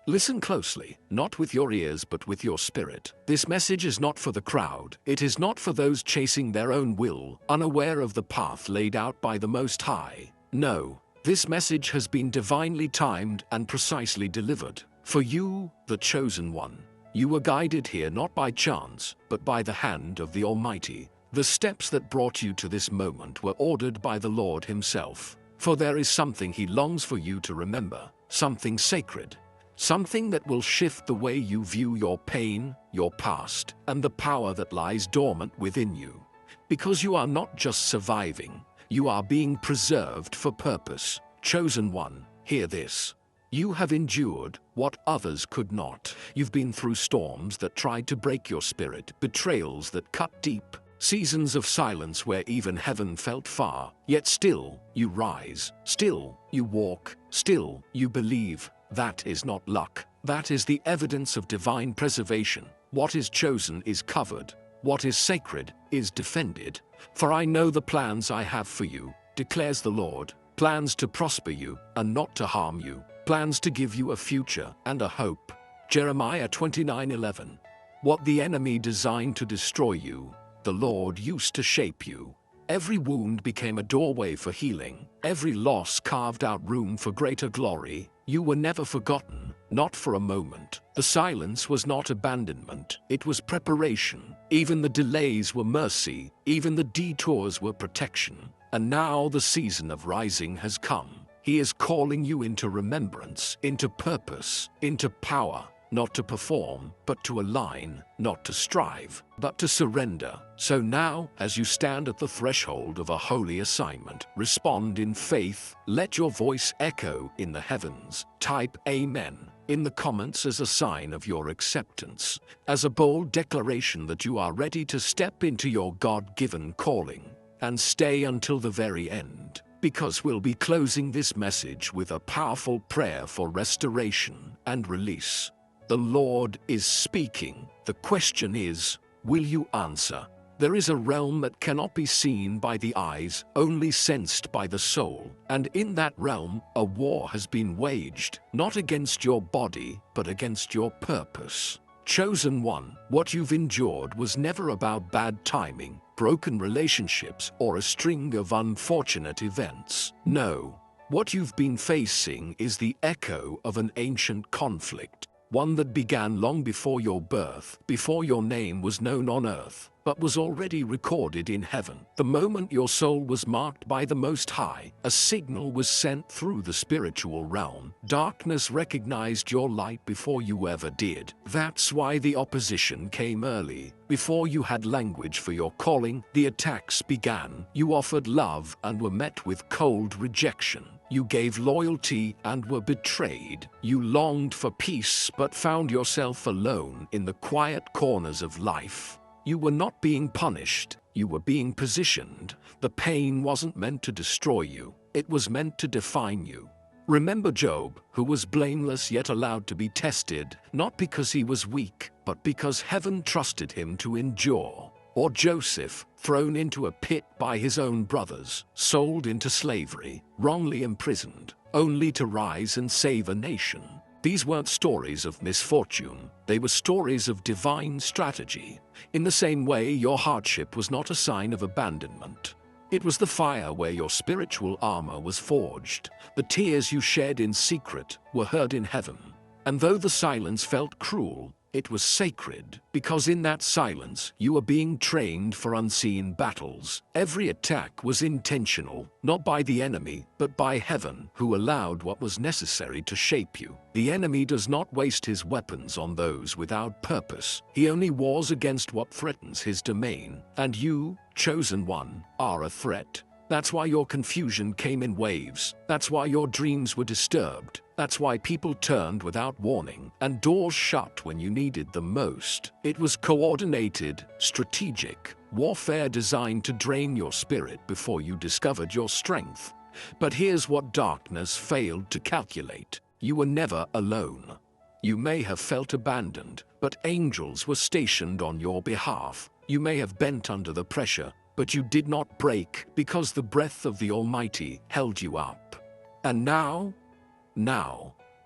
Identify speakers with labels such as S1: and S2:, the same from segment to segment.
S1: Listen closely, not with your ears but with your spirit. This message is not for the crowd. It is not for those chasing their own will, unaware of the path laid out by the Most High. No, this message has been divinely timed and precisely delivered. For you, the chosen one. You were guided here not by chance, but by the hand of the Almighty. The steps that brought you to this moment were ordered by the Lord Himself. For there is something He longs for you to remember, something sacred. Something that will shift the way you view your pain, your past, and the power that lies dormant within you. Because you are not just surviving, you are being preserved for purpose. Chosen one, hear this. You have endured what others could not. You've been through storms that tried to break your spirit, betrayals that cut deep, seasons of silence where even heaven felt far, yet still you rise, still you walk, still you believe. That is not luck. That is the evidence of divine preservation. What is chosen is covered. What is sacred is defended. For I know the plans I have for you, declares the Lord. Plans to prosper you and not to harm you. Plans to give you a future and a hope. Jeremiah 29:11. What the enemy designed to destroy you, the Lord used to shape you. Every wound became a doorway for healing. Every loss carved out room for greater glory. You were never forgotten, not for a moment. The silence was not abandonment, it was preparation. Even the delays were mercy, even the detours were protection. And now the season of rising has come. He is calling you into remembrance, into purpose, into power. Not to perform, but to align, not to strive, but to surrender. So now, as you stand at the threshold of a holy assignment, respond in faith, let your voice echo in the heavens. Type Amen in the comments as a sign of your acceptance, as a bold declaration that you are ready to step into your God-given calling. And stay until the very end, because we'll be closing this message with a powerful prayer for restoration and release. The Lord is speaking. The question is, will you answer? There is a realm that cannot be seen by the eyes, only sensed by the soul. And in that realm, a war has been waged, not against your body, but against your purpose. Chosen one, what you've endured was never about bad timing, broken relationships, or a string of unfortunate events. No, what you've been facing is the echo of an ancient conflict. One that began long before your birth, before your name was known on earth, but was already recorded in heaven. The moment your soul was marked by the Most High, a signal was sent through the spiritual realm. Darkness recognized your light before you ever did. That's why the opposition came early. Before you had language for your calling, the attacks began. You offered love and were met with cold rejection. You gave loyalty and were betrayed. You longed for peace but found yourself alone in the quiet corners of life. You were not being punished, you were being positioned. The pain wasn't meant to destroy you, it was meant to define you. Remember Job, who was blameless yet allowed to be tested, not because he was weak, but because heaven trusted him to endure. Or Joseph, thrown into a pit by his own brothers, sold into slavery, wrongly imprisoned, only to rise and save a nation. These weren't stories of misfortune, they were stories of divine strategy. In the same way, your hardship was not a sign of abandonment. It was the fire where your spiritual armor was forged. The tears you shed in secret were heard in heaven. And though the silence felt cruel, it was sacred, because in that silence you were being trained for unseen battles. Every attack was intentional, not by the enemy, but by heaven, who allowed what was necessary to shape you. The enemy does not waste his weapons on those without purpose. He only wars against what threatens his domain. And you, chosen one, are a threat. That's why your confusion came in waves. That's why your dreams were disturbed. That's why people turned without warning and doors shut when you needed them most. It was coordinated, strategic, warfare designed to drain your spirit before you discovered your strength. But here's what darkness failed to calculate. You were never alone. You may have felt abandoned, but angels were stationed on your behalf. You may have bent under the pressure, but you did not break because the breath of the Almighty held you up. And now,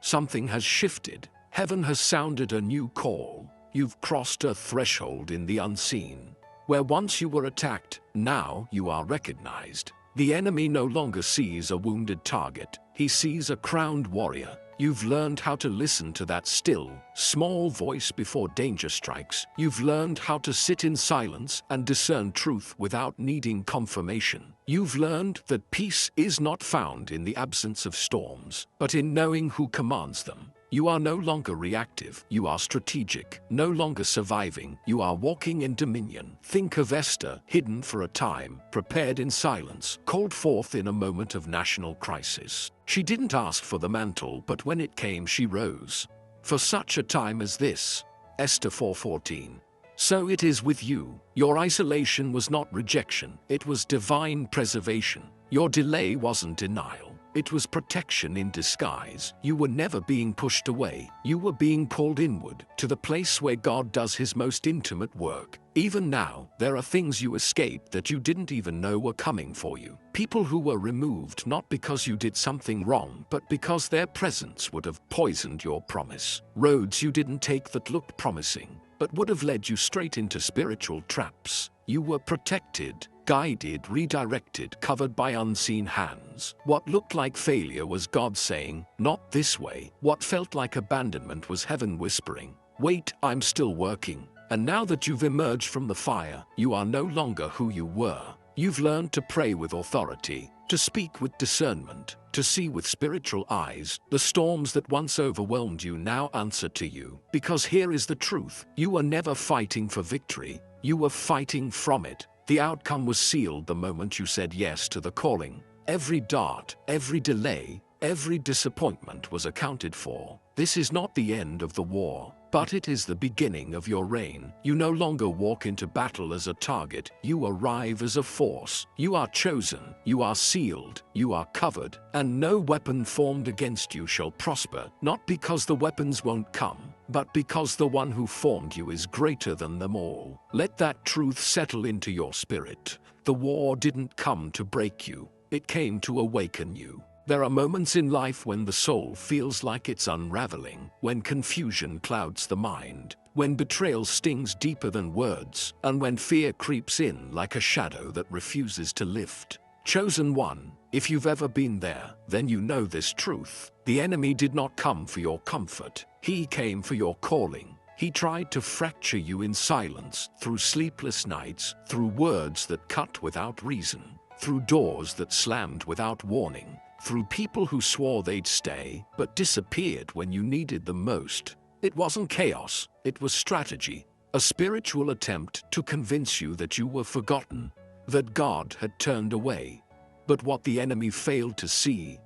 S1: something has shifted. Heaven has sounded a new call. You've crossed a threshold in the unseen. Where once you were attacked, now you are recognized. The enemy no longer sees a wounded target. He sees a crowned warrior. You've learned how to listen to that still, small voice before danger strikes. You've learned how to sit in silence and discern truth without needing confirmation. You've learned that peace is not found in the absence of storms, but in knowing who commands them. You are no longer reactive, you are strategic. No longer surviving, you are walking in dominion. Think of Esther, hidden for a time, prepared in silence, called forth in a moment of national crisis. She didn't ask for the mantle, but when it came, she rose. For such a time as this. Esther 4:14. So it is with you. Your isolation was not rejection, it was divine preservation. Your delay wasn't denial. It was protection in disguise. You were never being pushed away. You were being pulled inward, to the place where God does his most intimate work. Even now, there are things you escaped that you didn't even know were coming for you. People who were removed not because you did something wrong, but because their presence would have poisoned your promise. Roads you didn't take that looked promising, but would have led you straight into spiritual traps. You were protected, guided, redirected, covered by unseen hands. What looked like failure was God saying, "Not this way." What felt like abandonment was heaven whispering, "Wait, I'm still working." And now that you've emerged from the fire, you are no longer who you were. You've learned to pray with authority, to speak with discernment, to see with spiritual eyes. The storms that once overwhelmed you now answer to you. Because here is the truth: you were never fighting for victory, you were fighting from it. The outcome was sealed the moment you said yes to the calling. Every dart, every delay, every disappointment was accounted for. This is not the end of the war, but it is the beginning of your reign. You no longer walk into battle as a target, you arrive as a force. You are chosen, you are sealed, you are covered, and no weapon formed against you shall prosper, not because the weapons won't come, but because the one who formed you is greater than them all. Let that truth settle into your spirit. The war didn't come to break you, it came to awaken you. There are moments in life when the soul feels like it's unraveling, when confusion clouds the mind, when betrayal stings deeper than words, and when fear creeps in like a shadow that refuses to lift. Chosen one, if you've ever been there, then you know this truth. The enemy did not come for your comfort, he came for your calling. He tried to fracture you in silence, through sleepless nights, through words that cut without reason, through doors that slammed without warning, through people who swore they'd stay, but disappeared when you needed them most. It wasn't chaos, it was strategy, a spiritual attempt to convince you that you were forgotten, that God had turned away. But what the enemy failed to see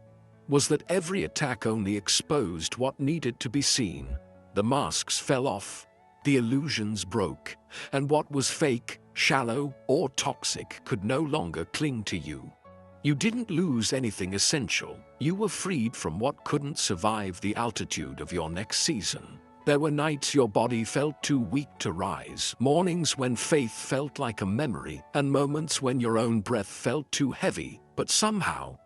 S1: was that every attack only exposed what needed to be seen. The masks fell off, the illusions broke, and what was fake, shallow, or toxic could no longer cling to you. You didn't lose anything essential. You were freed from what couldn't survive the altitude of your next season. There were nights your body felt too weak to rise, mornings when faith felt like a memory, and moments when your own breath felt too heavy. But somehow,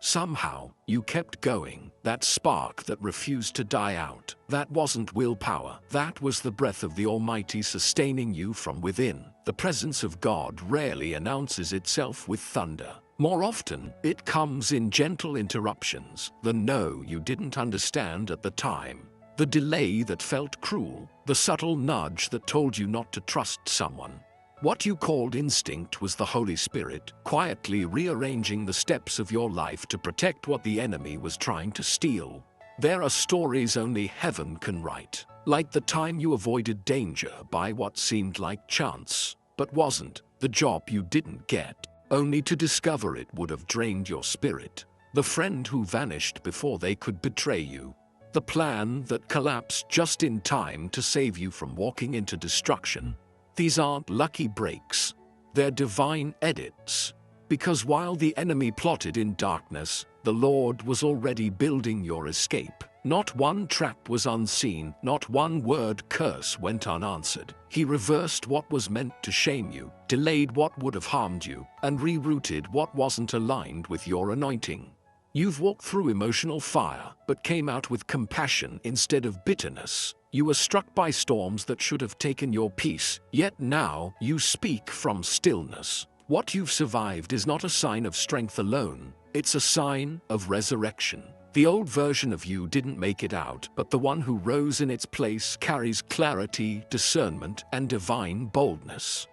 S1: you kept going. That spark that refused to die out. That wasn't willpower. That was the breath of the Almighty sustaining you from within. The presence of God rarely announces itself with thunder. More often, it comes in gentle interruptions. The no you didn't understand at the time. The delay that felt cruel. The subtle nudge that told you not to trust someone. What you called instinct was the Holy Spirit, quietly rearranging the steps of your life to protect what the enemy was trying to steal. There are stories only heaven can write. Like the time you avoided danger by what seemed like chance, but wasn't. The job you didn't get, only to discover it would have drained your spirit. The friend who vanished before they could betray you. The plan that collapsed just in time to save you from walking into destruction. These aren't lucky breaks. They're divine edits. Because while the enemy plotted in darkness, the Lord was already building your escape. Not one trap was unseen, not one word curse went unanswered. He reversed what was meant to shame you, delayed what would have harmed you, and rerouted what wasn't aligned with your anointing. You've walked through emotional fire, but came out with compassion instead of bitterness. You were struck by storms that should have taken your peace, yet now you speak from stillness. What you've survived is not a sign of strength alone, it's a sign of resurrection. The old version of you didn't make it out, but the one who rose in its place carries clarity, discernment, and divine boldness.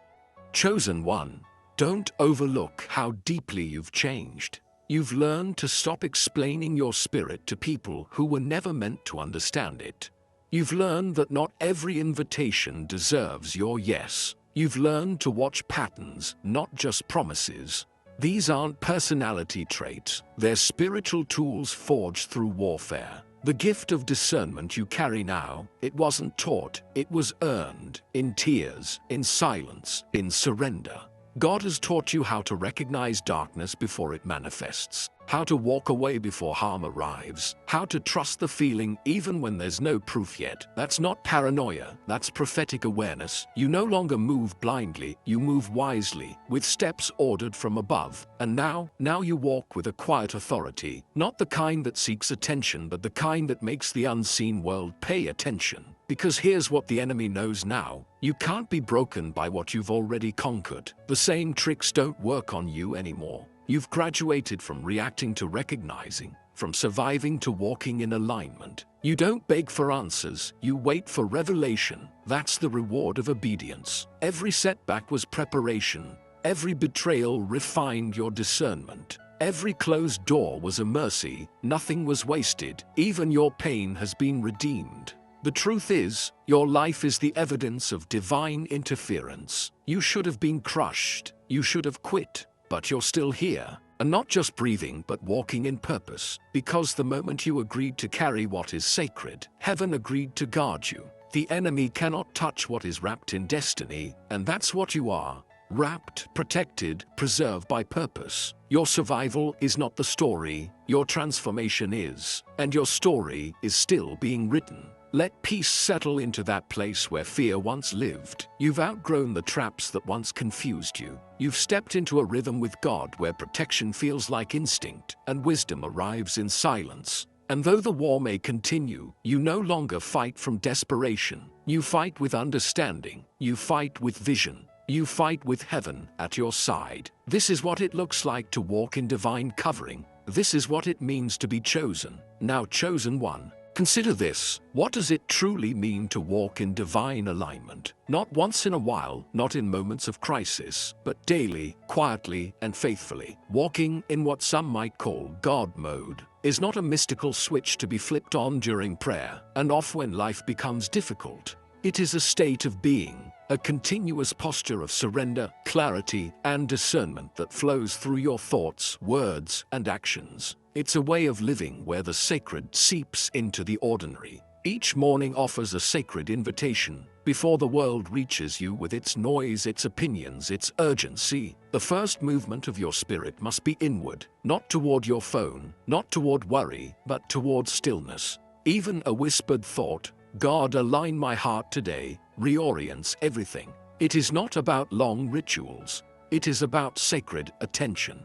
S1: Chosen one, don't overlook how deeply you've changed. You've learned to stop explaining your spirit to people who were never meant to understand it. You've learned that not every invitation deserves your yes. You've learned to watch patterns, not just promises. These aren't personality traits, they're spiritual tools forged through warfare. The gift of discernment you carry now, it wasn't taught, it was earned, in tears, in silence, in surrender. God has taught you how to recognize darkness before it manifests, how to walk away before harm arrives, how to trust the feeling even when there's no proof yet. That's not paranoia, that's prophetic awareness. You no longer move blindly, you move wisely, with steps ordered from above. And now you walk with a quiet authority, not the kind that seeks attention, but the kind that makes the unseen world pay attention. Because here's what the enemy knows now. You can't be broken by what you've already conquered. The same tricks don't work on you anymore. You've graduated from reacting to recognizing, from surviving to walking in alignment. You don't beg for answers, you wait for revelation. That's the reward of obedience. Every setback was preparation. Every betrayal refined your discernment. Every closed door was a mercy. Nothing was wasted. Even your pain has been redeemed. The truth is, your life is the evidence of divine interference. You should have been crushed. You should have quit. But you're still here. And not just breathing, but walking in purpose. Because the moment you agreed to carry what is sacred, heaven agreed to guard you. The enemy cannot touch what is wrapped in destiny, and that's what you are. Wrapped, protected, preserved by purpose. Your survival is not the story. Your transformation is. And your story is still being written. Let peace settle into that place where fear once lived. You've outgrown the traps that once confused you. You've stepped into a rhythm with God where protection feels like instinct and wisdom arrives in silence. And though the war may continue, you no longer fight from desperation. You fight with understanding. You fight with vision. You fight with heaven at your side. This is what it looks like to walk in divine covering. This is what it means to be chosen. Now, chosen one. Consider this. What does it truly mean to walk in divine alignment? Not once in a while, not in moments of crisis, but daily, quietly, and faithfully. Walking in what some might call God mode is not a mystical switch to be flipped on during prayer and off when life becomes difficult. It is a state of being, a continuous posture of surrender, clarity, and discernment that flows through your thoughts, words, and actions. It's a way of living where the sacred seeps into the ordinary. Each morning offers a sacred invitation. Before the world reaches you with its noise, its opinions, its urgency, the first movement of your spirit must be inward, not toward your phone, not toward worry, but toward stillness. Even a whispered thought, God, align my heart today, reorients everything. It is not about long rituals. It is about sacred attention.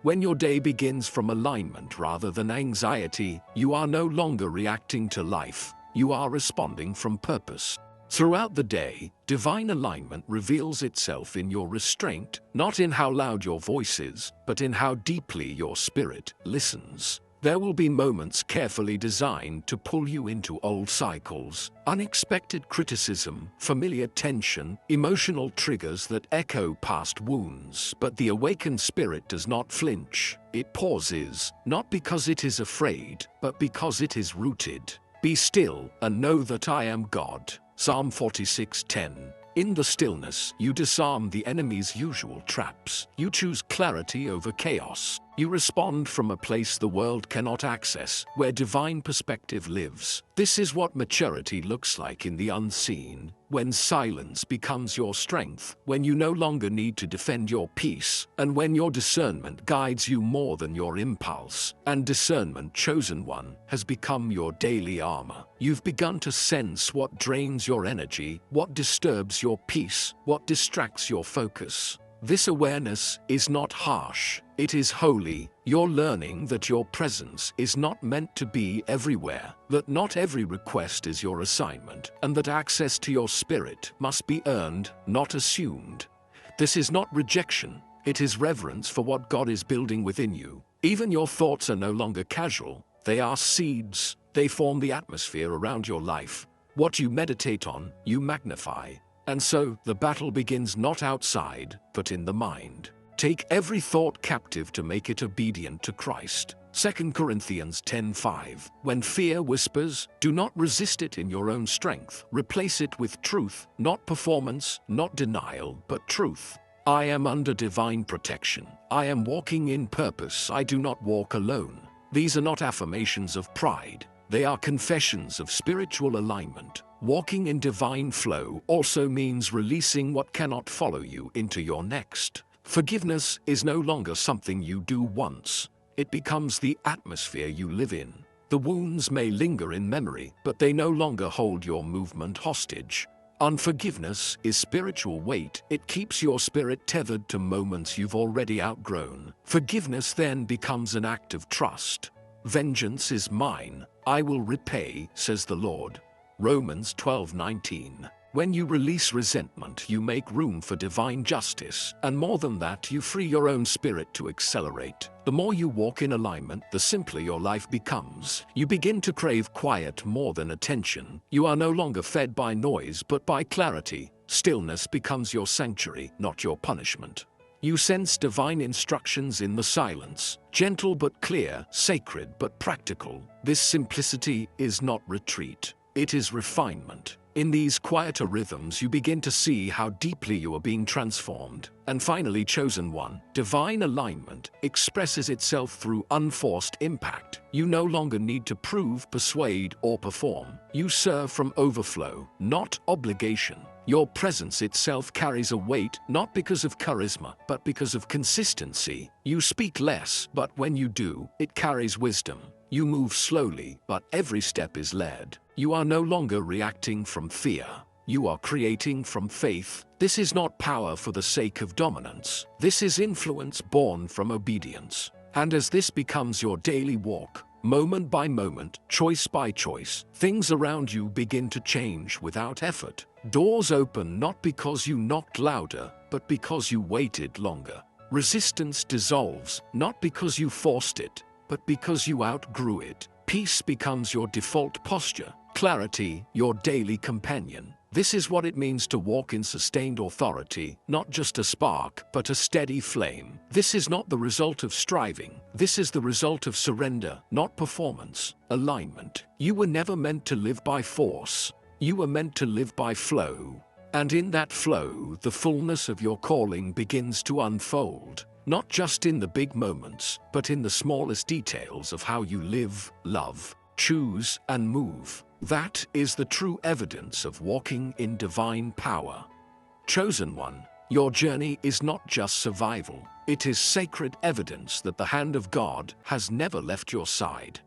S1: When your day begins from alignment rather than anxiety, you are no longer reacting to life. You are responding from purpose. Throughout the day, divine alignment reveals itself in your restraint, not in how loud your voice is, but in how deeply your spirit listens. There will be moments carefully designed to pull you into old cycles, unexpected criticism, familiar tension, emotional triggers that echo past wounds. But the awakened spirit does not flinch. It pauses, not because it is afraid, but because it is rooted. Be still and know that I am God. Psalm 46:10. In the stillness, you disarm the enemy's usual traps. You choose clarity over chaos. You respond from a place the world cannot access, where divine perspective lives. This is what maturity looks like in the unseen, when silence becomes your strength, when you no longer need to defend your peace, and when your discernment guides you more than your impulse. And discernment, chosen one, has become your daily armor. You've begun to sense what drains your energy, what disturbs your peace, what distracts your focus. This awareness is not harsh. It is holy. You're learning that your presence is not meant to be everywhere, that not every request is your assignment, and that access to your spirit must be earned, not assumed. This is not rejection. It is reverence for what God is building within you. Even your thoughts are no longer casual. They are seeds. They form the atmosphere around your life. What you meditate on, you magnify. And so, the battle begins not outside, but in the mind. Take every thought captive to make it obedient to Christ. 2 Corinthians 10:5. When fear whispers, do not resist it in your own strength. Replace it with truth, not performance, not denial, but truth. I am under divine protection. I am walking in purpose. I do not walk alone. These are not affirmations of pride. They are confessions of spiritual alignment. Walking in divine flow also means releasing what cannot follow you into your next. Forgiveness is no longer something you do once. It becomes the atmosphere you live in. The wounds may linger in memory, but they no longer hold your movement hostage. Unforgiveness is spiritual weight. It keeps your spirit tethered to moments you've already outgrown. Forgiveness then becomes an act of trust. Vengeance is mine. I will repay, says the Lord. Romans 12:19. When you release resentment, you make room for divine justice, and more than that, you free your own spirit to accelerate. The more you walk in alignment, the simpler your life becomes. You begin to crave quiet more than attention. You are no longer fed by noise, but by clarity. Stillness becomes your sanctuary, not your punishment. You sense divine instructions in the silence, gentle but clear, sacred but practical. This simplicity is not retreat. It is refinement. In these quieter rhythms, you begin to see how deeply you are being transformed. And finally, chosen one, divine alignment expresses itself through unforced impact. You no longer need to prove, persuade, or perform. You serve from overflow, not obligation. Your presence itself carries a weight, not because of charisma, but because of consistency. You speak less, but when you do, it carries wisdom. You move slowly, but every step is led. You are no longer reacting from fear. You are creating from faith. This is not power for the sake of dominance. This is influence born from obedience. And as this becomes your daily walk, moment by moment, choice by choice, things around you begin to change without effort. Doors open not because you knocked louder, but because you waited longer. Resistance dissolves, not because you forced it, but because you outgrew it. Peace becomes your default posture. Clarity, your daily companion. This is what it means to walk in sustained authority, not just a spark, but a steady flame. This is not the result of striving. This is the result of surrender, not performance. Alignment. You were never meant to live by force. You were meant to live by flow. And in that flow, the fullness of your calling begins to unfold. Not just in the big moments, but in the smallest details of how you live, love, choose, and move. That is the true evidence of walking in divine power. Chosen one, your journey is not just survival. It is sacred evidence that the hand of God has never left your side.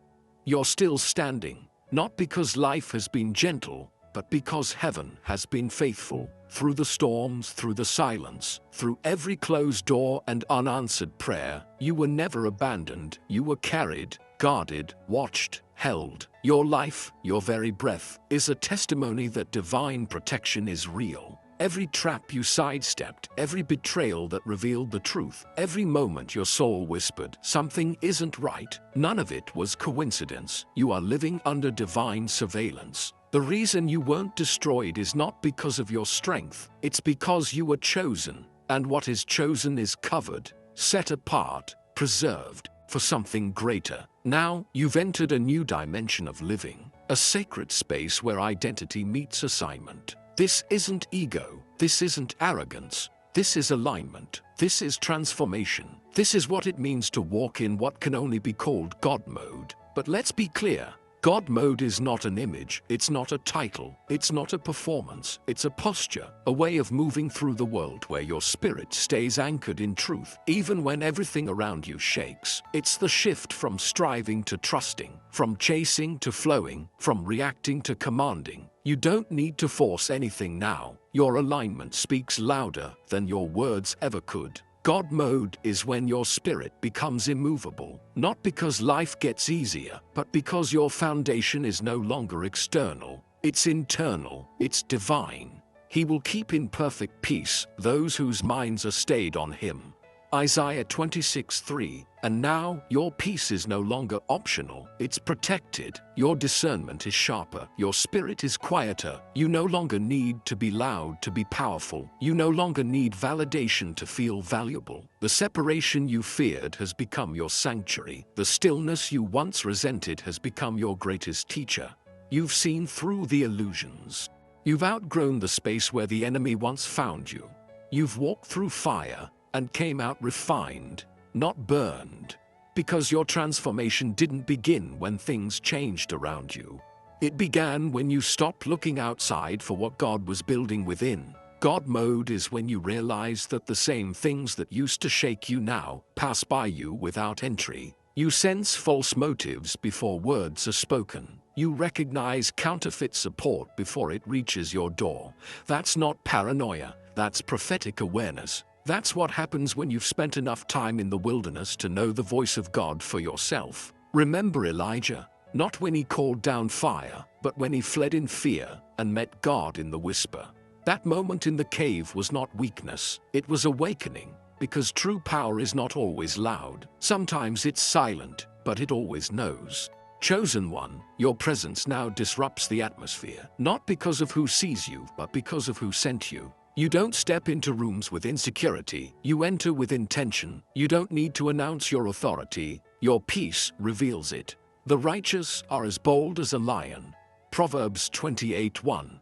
S1: You're still standing, not because life has been gentle, but because heaven has been faithful. Through the storms, through the silence, through every closed door and unanswered prayer, you were never abandoned. You were carried, guarded, watched, held. Your life, your very breath, is a testimony that divine protection is real. Every trap you sidestepped, every betrayal that revealed the truth, every moment your soul whispered, something isn't right, none of it was coincidence. You are living under divine surveillance. The reason you weren't destroyed is not because of your strength, it's because you were chosen, and what is chosen is covered, set apart, preserved, for something greater. Now, you've entered a new dimension of living, a sacred space where identity meets assignment. This isn't ego, this isn't arrogance, this is alignment, this is transformation. This is what it means to walk in what can only be called God mode. But let's be clear. God mode is not an image, it's not a title, it's not a performance, it's a posture, a way of moving through the world where your spirit stays anchored in truth, even when everything around you shakes. It's the shift from striving to trusting, from chasing to flowing, from reacting to commanding. You don't need to force anything now. Your alignment speaks louder than your words ever could. God mode is when your spirit becomes immovable, not because life gets easier, but because your foundation is no longer external, it's internal, it's divine. He will keep in perfect peace those whose minds are stayed on him. Isaiah 26:3. And now, your peace is no longer optional, it's protected. Your discernment is sharper, your spirit is quieter. You no longer need to be loud to be powerful. You no longer need validation to feel valuable. The separation you feared has become your sanctuary. The stillness you once resented has become your greatest teacher. You've seen through the illusions. You've outgrown the space where the enemy once found you. You've walked through fire and came out refined, not burned. Because your transformation didn't begin when things changed around you. It began when you stopped looking outside for what God was building within. God mode is when you realize that the same things that used to shake you now pass by you without entry. You sense false motives before words are spoken. You recognize counterfeit support before it reaches your door. That's not paranoia, that's prophetic awareness. That's what happens when you've spent enough time in the wilderness to know the voice of God for yourself. Remember Elijah, not when he called down fire, but when he fled in fear and met God in the whisper. That moment in the cave was not weakness, it was awakening, because true power is not always loud. Sometimes it's silent, but it always knows. Chosen one, your presence now disrupts the atmosphere, not because of who sees you, but because of who sent you. You don't step into rooms with insecurity, you enter with intention. You don't need to announce your authority, your peace reveals it. The righteous are as bold as a lion. Proverbs 28:1.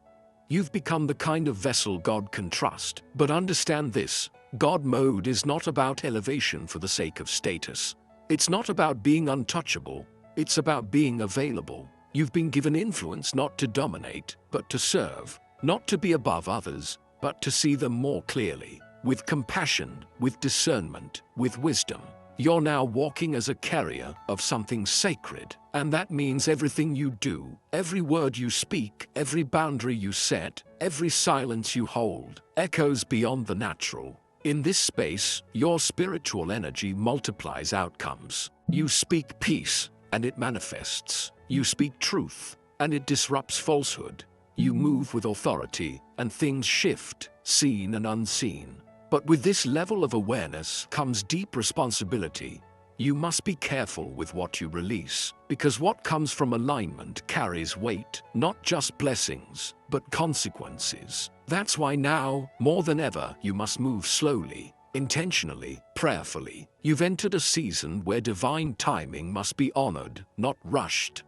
S1: You've become the kind of vessel God can trust. But understand this, God mode is not about elevation for the sake of status. It's not about being untouchable, it's about being available. You've been given influence not to dominate, but to serve, not to be above others, but to see them more clearly, with compassion, with discernment, with wisdom. You're now walking as a carrier of something sacred, and that means everything you do, every word you speak, every boundary you set, every silence you hold, echoes beyond the natural. In this space, your spiritual energy multiplies outcomes. You speak peace, and it manifests. You speak truth, and it disrupts falsehood. You move with authority, and things shift, seen and unseen. But with this level of awareness comes deep responsibility. You must be careful with what you release, because what comes from alignment carries weight, not just blessings, but consequences. That's why now, more than ever, you must move slowly, intentionally, prayerfully. You've entered a season where divine timing must be honored, not rushed.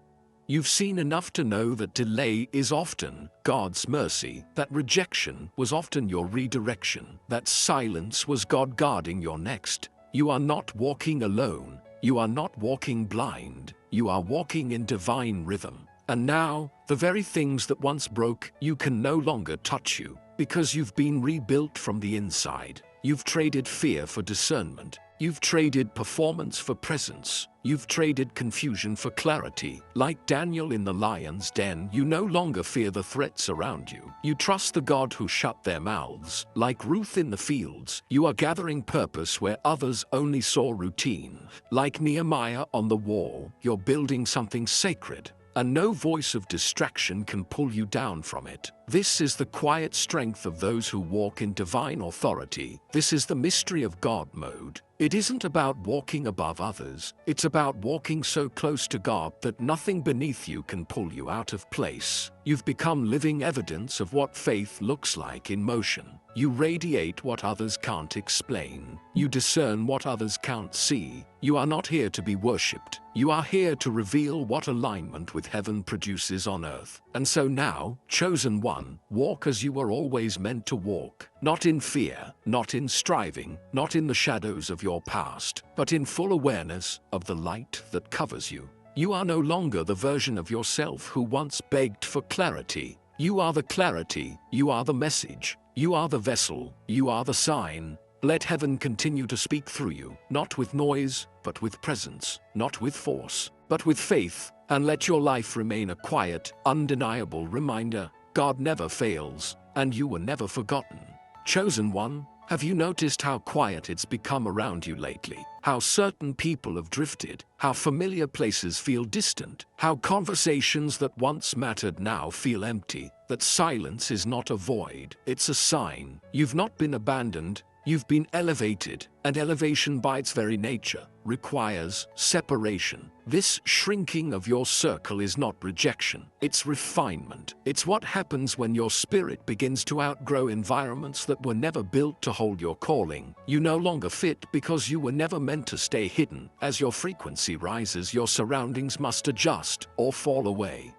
S1: You've seen enough to know that delay is often God's mercy, that rejection was often your redirection, that silence was God guarding your next. You are not walking alone, you are not walking blind, you are walking in divine rhythm. And now, the very things that once broke you can no longer touch you, because you've been rebuilt from the inside. You've traded fear for discernment. You've traded performance for presence. You've traded confusion for clarity. Like Daniel in the lion's den, you no longer fear the threats around you. You trust the God who shut their mouths. Like Ruth in the fields, you are gathering purpose where others only saw routine. Like Nehemiah on the wall, you're building something sacred, and no voice of distraction can pull you down from it. This is the quiet strength of those who walk in divine authority. This is the mystery of God mode. It isn't about walking above others. It's about walking so close to God that nothing beneath you can pull you out of place. You've become living evidence of what faith looks like in motion. You radiate what others can't explain. You discern what others can't see. You are not here to be worshipped. You are here to reveal what alignment with heaven produces on earth. And so now, chosen one, walk as you were always meant to walk. Not in fear, not in striving, not in the shadows of your past, but in full awareness of the light that covers you. You are no longer the version of yourself who once begged for clarity. You are the clarity, you are the message, you are the vessel, you are the sign. Let heaven continue to speak through you, not with noise, but with presence, not with force, but with faith, and let your life remain a quiet, undeniable reminder. God never fails, and you were never forgotten. Chosen one, Have you noticed how quiet it's become around you lately? How certain people have drifted? How familiar places feel distant? How conversations that once mattered now feel empty? That silence is not a void, it's a sign. You've not been abandoned, you've been elevated, and elevation by its very nature requires separation. This shrinking of your circle is not rejection, it's refinement. It's what happens when your spirit begins to outgrow environments that were never built to hold your calling. You no longer fit because you were never meant to stay hidden. As your frequency rises, your surroundings must adjust or fall away.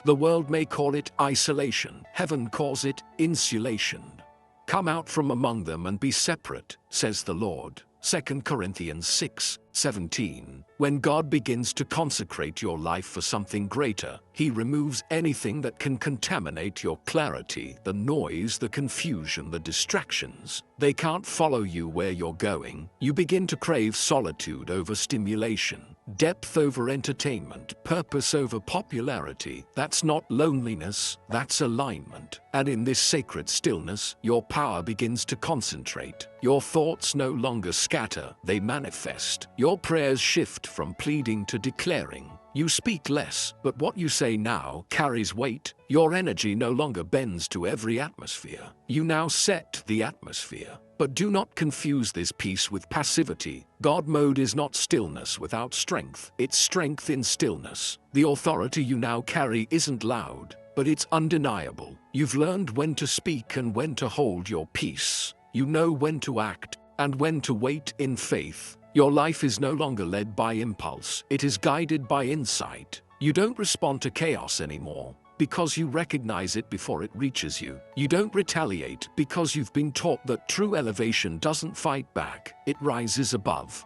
S1: The world may call it isolation, heaven calls it insulation. Come out from among them and be separate, says the Lord. 2 Corinthians 6:17. When God begins to consecrate your life for something greater, He removes anything that can contaminate your clarity, the noise, the confusion, the distractions. They can't follow you where you're going. You begin to crave solitude over stimulation, depth over entertainment, purpose over popularity. That's not loneliness, that's alignment. And in this sacred stillness, your power begins to concentrate. Your thoughts no longer scatter, they manifest. Your prayers shift from pleading to declaring. You speak less, but what you say now carries weight. Your energy no longer bends to every atmosphere. You now set the atmosphere. But do not confuse this peace with passivity. God mode is not stillness without strength. It's strength in stillness. The authority you now carry isn't loud, but it's undeniable. You've learned when to speak and when to hold your peace. You know when to act and when to wait in faith. Your life is no longer led by impulse, it is guided by insight. You don't respond to chaos anymore, because you recognize it before it reaches you. You don't retaliate because you've been taught that true elevation doesn't fight back, it rises above.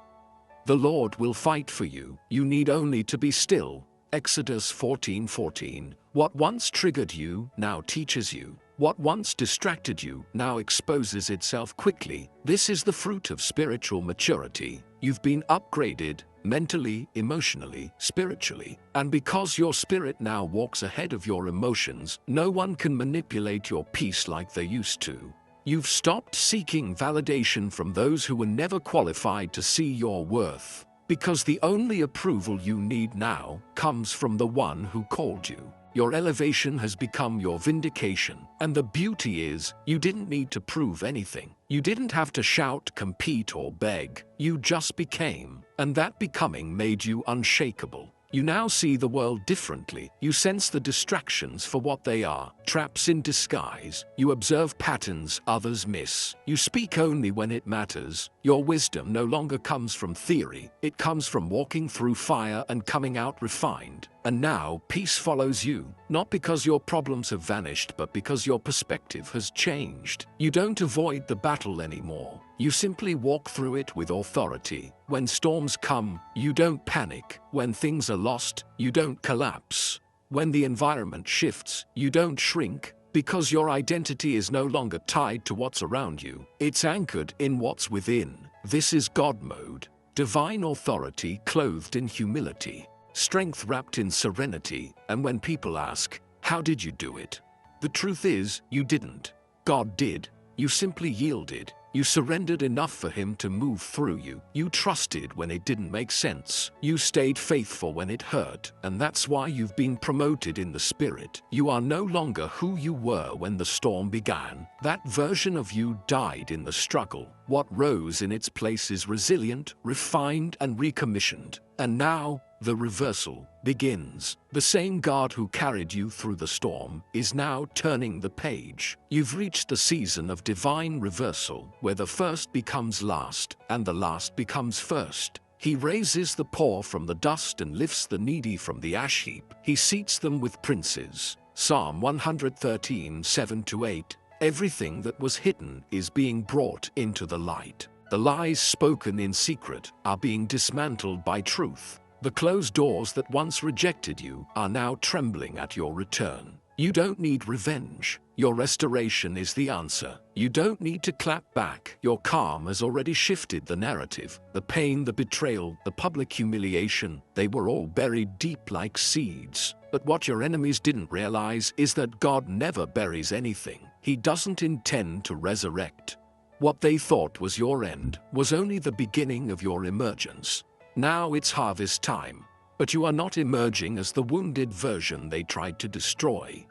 S1: The Lord will fight for you, you need only to be still. Exodus 14:14. What once triggered you, now teaches you. What once distracted you, now exposes itself quickly. This is the fruit of spiritual maturity. You've been upgraded, mentally, emotionally, spiritually. And because your spirit now walks ahead of your emotions, no one can manipulate your peace like they used to. You've stopped seeking validation from those who were never qualified to see your worth. Because the only approval you need now comes from the one who called you. Your elevation has become your vindication. And the beauty is, you didn't need to prove anything. You didn't have to shout, compete, or beg. You just became. And that becoming made you unshakable. You now see the world differently. You sense the distractions for what they are, traps in disguise. You observe patterns others miss. You speak only when it matters. Your wisdom no longer comes from theory. It comes from walking through fire and coming out refined. And now peace follows you, not because your problems have vanished, but because your perspective has changed. You don't avoid the battle anymore. You simply walk through it with authority. When storms come, you don't panic. When things are lost, you don't collapse. When the environment shifts, you don't shrink, because your identity is no longer tied to what's around you. It's anchored in what's within. This is God mode. Divine authority clothed in humility. Strength wrapped in serenity. And when people ask, how did you do it? The truth is, you didn't. God did. You simply yielded. You surrendered enough for Him to move through you. You trusted when it didn't make sense. You stayed faithful when it hurt. And that's why you've been promoted in the spirit. You are no longer who you were when the storm began. That version of you died in the struggle. What rose in its place is resilient, refined, and recommissioned. And now, the reversal begins. The same God who carried you through the storm is now turning the page. You've reached the season of divine reversal, where the first becomes last, and the last becomes first. He raises the poor from the dust and lifts the needy from the ash heap. He seats them with princes. Psalm 113:7-8. Everything that was hidden is being brought into the light. The lies spoken in secret are being dismantled by truth. The closed doors that once rejected you are now trembling at your return. You don't need revenge. Your restoration is the answer. You don't need to clap back. Your calm has already shifted the narrative. The pain, the betrayal, the public humiliation, they were all buried deep like seeds. But what your enemies didn't realize is that God never buries anything. He doesn't intend to resurrect. What they thought was your end was only the beginning of your emergence. Now it's harvest time, but you are not emerging as the wounded version they tried to destroy.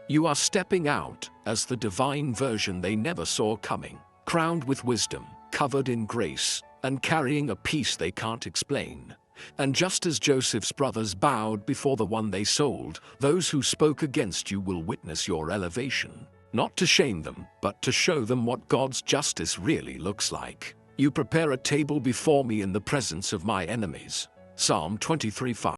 S1: You are stepping out as the divine version they never saw coming, crowned with wisdom, covered in grace, and carrying a peace they can't explain. And just as Joseph's brothers bowed before the one they sold, those who spoke against you will witness your elevation. Not to shame them, but to show them what God's justice really looks like. You prepare a table before me in the presence of my enemies. Psalm 23:5.